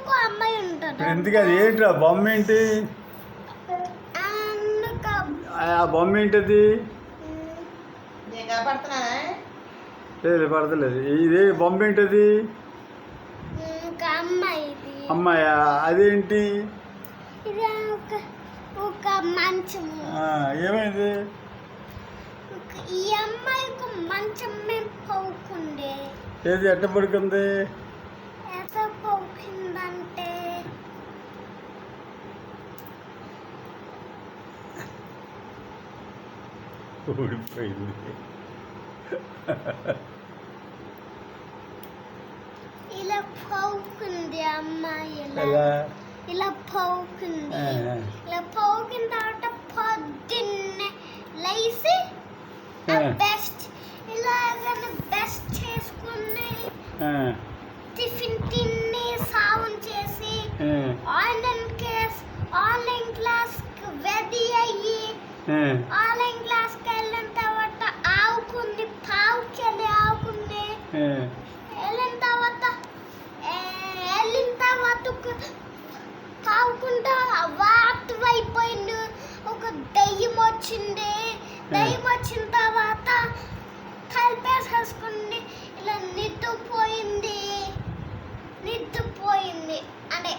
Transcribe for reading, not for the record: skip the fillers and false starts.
ఇంకో అమ్మాయి ఉంటుంది. ఎందుకు అది ఏంటి బొమ్మ ఏంటి? ఆ బొమ్మ ఏంటది? లేదు పడతలేదు. ఇదే బొమ్మ ఏంటది? అమ్మాయా? అదేంటి? ఒక మంచం. ఏమైంది? ఈ అమ్మాయికి మంచం మీద పోకుండే. ఏది ఎట్ట పడుకుంది? ఎట్ట పోకుందంటే ఊడిపోయింది. ఇలా పోకుంది అమ్మాయి. ఇలా పోకుంది. ఇలా పోకిన తర్వాత పొద్దున్నే లేచి బెస్ట్ ఇలాగనే బెస్ట్ చేసుకుని టిఫిన్ తిని సావం చేసి ఆన్లైన్ క్లాస్ రెడీ అయ్యి ఆన్లైన్ క్లాస్కి వెళ్ళిన తర్వాత ఆవుకుంది. పావుకి వెళ్ళి ఆవుకుంది. వెళ్ళిన తర్వాత కాకుండా వాట్ అయిపోయింది. ఒక దెయ్యం వచ్చింది. దెయ్యం వచ్చిన తర్వాత కలిపేసేసుకుంది. ఇలా నిద్రపోయింది. అంటే